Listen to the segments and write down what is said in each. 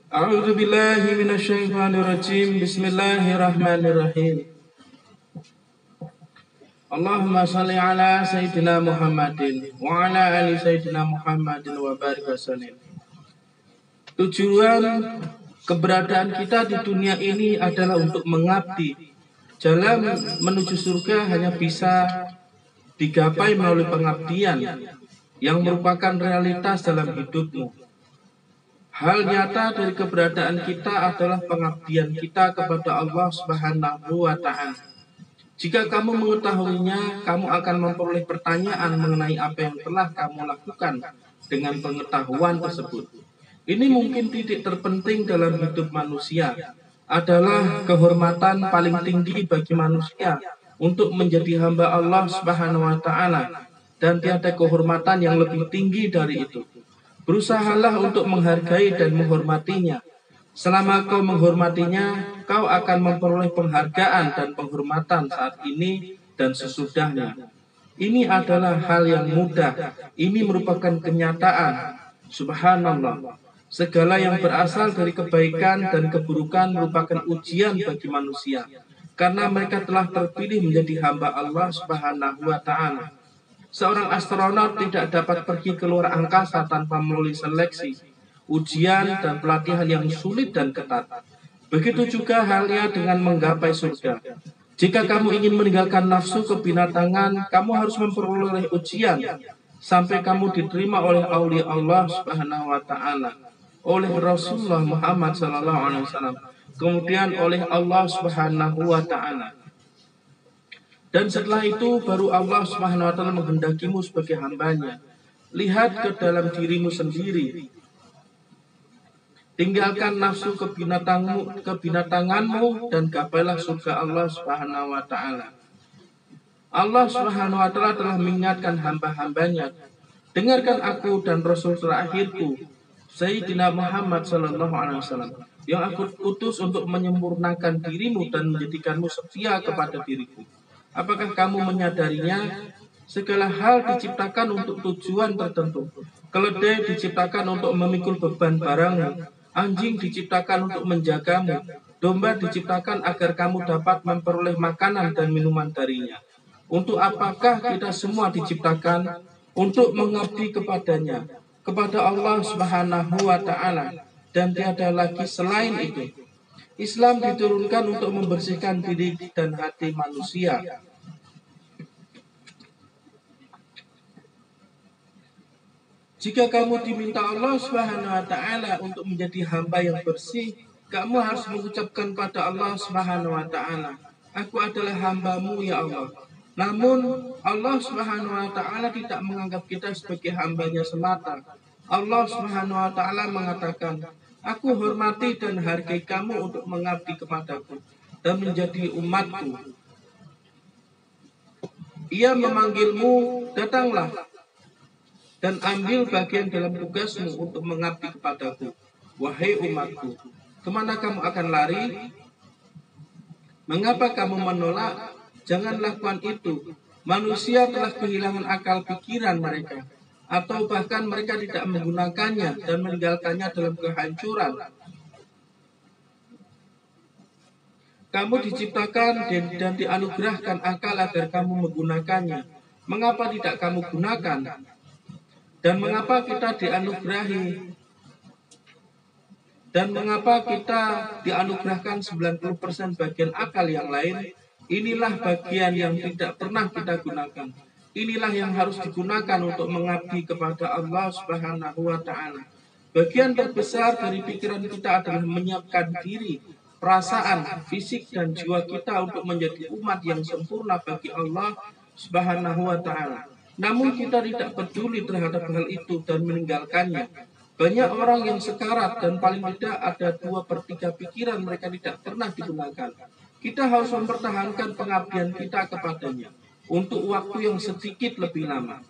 A'udzu billahi minasyaitonir rajim. Bismillahirrahmanirrahim. Allahumma shalli ala sayyidina Muhammadin wa ala ali sayyidina Muhammadin wa barik wasallim. Tujuan keberadaan kita di dunia ini adalah untuk mengabdi. Jalan menuju surga hanya bisa digapai melalui pengabdian yang merupakan realitas dalam hidupmu. Hal nyata dari keberadaan kita adalah pengabdian kita kepada Allah Subhanahu wa Ta'ala. Jika kamu mengetahuinya, kamu akan memperoleh pertanyaan mengenai apa yang telah kamu lakukan dengan pengetahuan tersebut. Ini mungkin titik terpenting dalam hidup manusia, adalah kehormatan paling tinggi bagi manusia untuk menjadi hamba Allah Subhanahu wa Ta'ala, dan tiada kehormatan yang lebih tinggi dari itu. Berusahalah untuk menghargai dan menghormatinya. Selama kau menghormatinya, kau akan memperoleh penghargaan dan penghormatan saat ini dan sesudahnya. Ini adalah hal yang mudah. Ini merupakan kenyataan. Subhanallah. Segala yang berasal dari kebaikan dan keburukan merupakan ujian bagi manusia, karena mereka telah terpilih menjadi hamba Allah Subhanahu wa Ta'ala. Seorang astronot tidak dapat pergi ke luar angkasa tanpa melalui seleksi, ujian, dan pelatihan yang sulit dan ketat. Begitu juga halnya dengan menggapai surga. Jika kamu ingin meninggalkan nafsu kebinatangan, kamu harus memperoleh ujian sampai kamu diterima oleh aulia Allah Subhanahu wa Ta'ala, oleh Rasulullah Muhammad SAW, kemudian oleh Allah Subhanahu wa Ta'ala. Dan setelah itu baru Allah Subhanahu wa Ta'ala menghendakimu sebagai hambanya. Lihat ke dalam dirimu sendiri. Tinggalkan nafsu kebinatanganmu dan gapailah surga Allah Subhanahu wa Ta'ala. Allah Subhanahu wa Ta'ala telah mengingatkan hamba-hambanya. Dengarkan aku dan Rasul terakhirku, Sayyidina Muhammad sallallahu alaihi wasallam, yang aku utus untuk menyempurnakan dirimu dan menjadikanmu setia kepada diriku. Apakah kamu menyadarinya? Segala hal diciptakan untuk tujuan tertentu. Keledai diciptakan untuk memikul beban barangmu. Anjing diciptakan untuk menjagamu. Domba diciptakan agar kamu dapat memperoleh makanan dan minuman darinya. Untuk apakah kita semua diciptakan? Untuk mengabdi kepadanya, kepada Allah Subhanahu wa Ta'ala, dan tiada lagi selain itu. Islam diturunkan untuk membersihkan diri dan hati manusia. Jika kamu diminta Allah Subhanahu wa Ta'ala untuk menjadi hamba yang bersih, kamu harus mengucapkan pada Allah Subhanahu wa Ta'ala, aku adalah hambamu ya Allah. Namun Allah Subhanahu wa Ta'ala tidak menganggap kita sebagai hambanya semata. Allah Subhanahu wa Ta'ala mengatakan, aku hormati dan hargai kamu untuk mengabdi kepadaku dan menjadi umatku. Ia memanggilmu, datanglah dan ambil bagian dalam tugasmu untuk mengabdi kepadaku. Wahai umatku, kemana kamu akan lari? Mengapa kamu menolak? Jangan lakukan itu. Manusia telah kehilangan akal pikiran mereka, atau bahkan mereka tidak menggunakannya dan meninggalkannya dalam kehancuran. Kamu diciptakan dan dianugerahkan akal agar kamu menggunakannya. Mengapa tidak kamu gunakan? Dan mengapa kita dianugerahi? Dan mengapa kita dianugerahkan 90% bagian akal yang lain? Inilah bagian yang tidak pernah kita gunakan. Inilah yang harus digunakan untuk mengabdi kepada Allah Subhanahu wa Ta'ala. Bagian terbesar dari pikiran kita adalah menyiapkan diri, perasaan, fisik, dan jiwa kita untuk menjadi umat yang sempurna bagi Allah Subhanahu wa Ta'ala. Namun kita tidak peduli terhadap hal itu dan meninggalkannya. Banyak orang yang sekarat dan paling tidak ada 2/3 pikiran mereka tidak pernah digunakan. Kita harus mempertahankan pengabdian kita kepadanya untuk waktu yang sedikit lebih lama.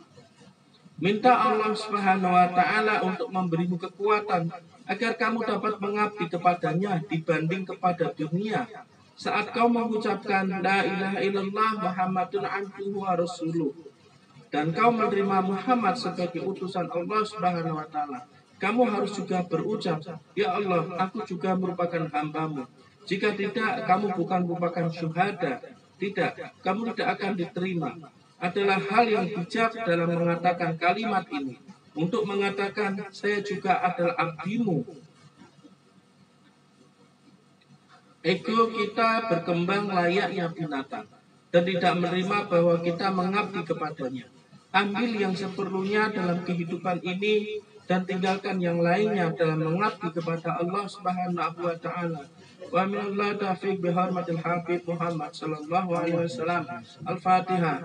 Minta Allah Subhanahu wa Ta'ala untuk memberimu kekuatan agar kamu dapat mengabdi kepadanya dibanding kepada dunia. Saat kau mengucapkan la ilaha illallah Muhammadun abduhu wa rasuluh, dan kau menerima Muhammad sebagai utusan Allah Subhanahu wa Ta'ala, kamu harus juga berucap, ya Allah, aku juga merupakan hamba-Mu. Jika tidak, kamu bukan merupakan syuhada. Tidak, kamu tidak akan diterima. Adalah hal yang bijak dalam mengatakan kalimat ini. Untuk mengatakan, saya juga adalah abdimu. Ego kita berkembang layaknya binatang dan tidak menerima bahwa kita mengabdi kepadanya. Ambil yang seperlunya dalam kehidupan ini dan tinggalkan yang lainnya dalam mengabdi kepada Allah Subhanahu wa taala. Wa minallah taufiq bihormatil Habib Muhammad sallallahu alaihi wasallam. Al-Fatihah.